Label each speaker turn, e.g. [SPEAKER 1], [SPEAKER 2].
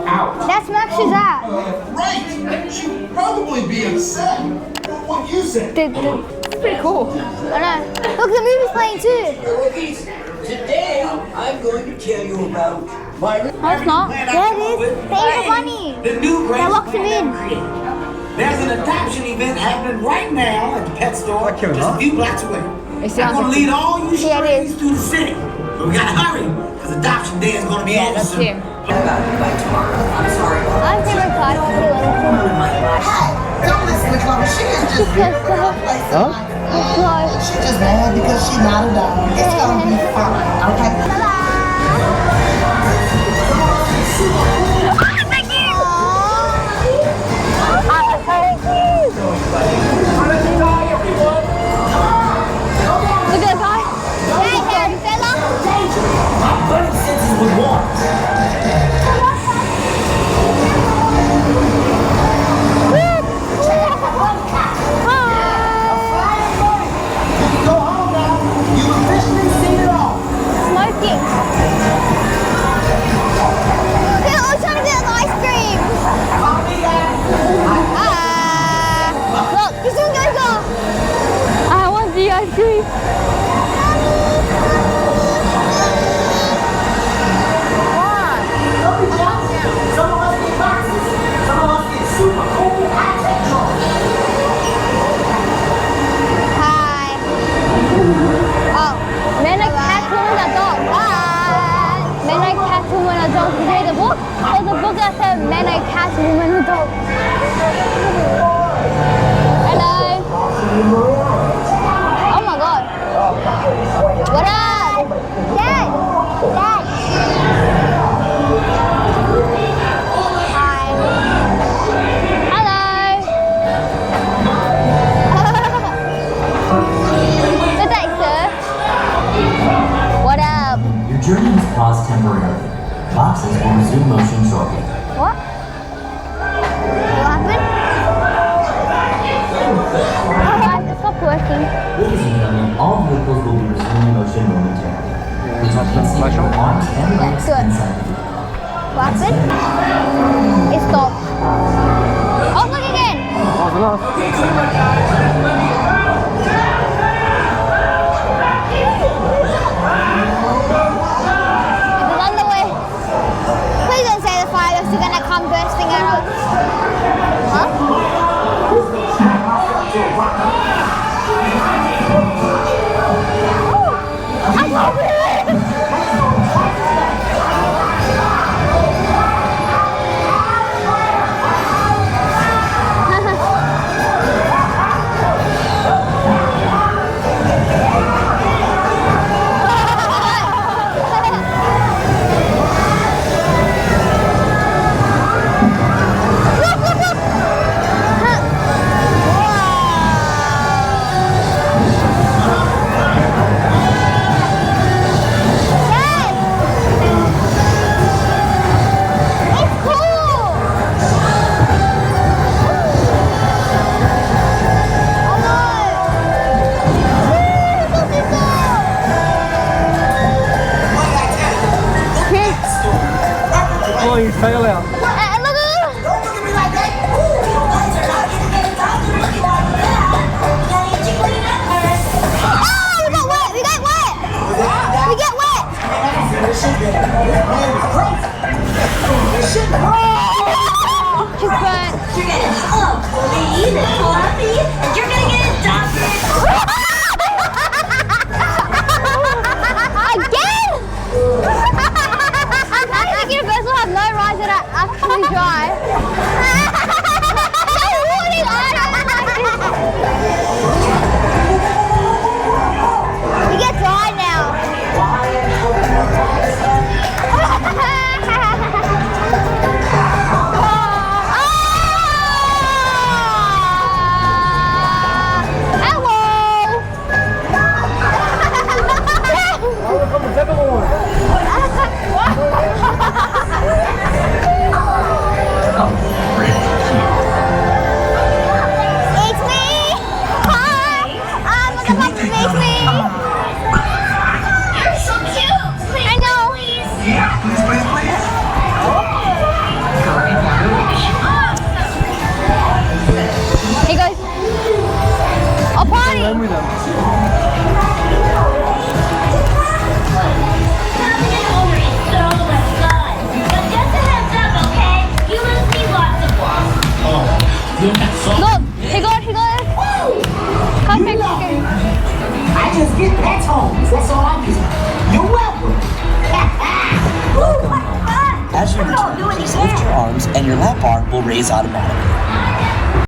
[SPEAKER 1] out.
[SPEAKER 2] That's Max's app.
[SPEAKER 1] Right. She'd probably be upset. What do you say?
[SPEAKER 3] It's pretty cool.
[SPEAKER 2] I know. Look, the movie's playing too.
[SPEAKER 4] Rookies, today I'm going to tell you about my
[SPEAKER 2] No, it's not. Yeah, it is. They ain't funny.
[SPEAKER 4] the new
[SPEAKER 2] That locks him in.
[SPEAKER 4] There's an adoption event happening right now at the pet store just a few blocks away.
[SPEAKER 3] It
[SPEAKER 4] I'm
[SPEAKER 3] sounds
[SPEAKER 4] going
[SPEAKER 3] like
[SPEAKER 4] to lead all you
[SPEAKER 2] Yeah, it
[SPEAKER 4] strays through the city. But we gotta hurry, because adoption day is going to be over
[SPEAKER 3] that's
[SPEAKER 4] soon.
[SPEAKER 3] him.
[SPEAKER 4] By tomorrow. I'm sorry.
[SPEAKER 2] I'm favorite part of the
[SPEAKER 5] Hey, don't listen to Chloe. She is just here for her place in life. She's just mad because she's not a dog. It's gonna be fine, okay?
[SPEAKER 2] Look at the guy. Hey, hairy fella.
[SPEAKER 4] My bunny senses would want.
[SPEAKER 5] Go home now. You officially seen it all.
[SPEAKER 2] Smoking. They're all trying to get an ice cream. Look, he's doing go-go.
[SPEAKER 3] I want the ice cream.
[SPEAKER 5] Don't be jealous. Some of us get boxes. Some of us get super cool high-tech drawers.
[SPEAKER 2] Hi. Oh, men are cat, women are dog. Bye. Men are cat, women are dog. Did you read the book? There's a book that said men are cat, women are dog. Hello. Oh my god. What up? Dad. Dad. Hi. Hello. Good day, sir. What up?
[SPEAKER 6] Your journey is paused temporarily. Boxes will resume motion shortly.
[SPEAKER 2] What? What happened? Guys, it stopped working.
[SPEAKER 6] Ladies and gentlemen, all vehicles will be resuming motion momentarily. Please remain seated with arms and legs
[SPEAKER 2] Good.
[SPEAKER 6] inside the vehicle.
[SPEAKER 2] What happened? It stopped. Oh, look again. It's on the way. Please don't say the fireworks are gonna come bursting out. Huh? I can't believe it.
[SPEAKER 7] Tail out.
[SPEAKER 2] Look.
[SPEAKER 5] Don't look at me like that.
[SPEAKER 2] Oh, we got wet. We got wet. We get wet. She's burnt.
[SPEAKER 8] You're gonna clean and fluffy, and you're gonna get adopted.
[SPEAKER 2] Again? I think Universal have no rides that are actually dry. You get dry now.
[SPEAKER 7] arms, and your lap bar will raise automatically.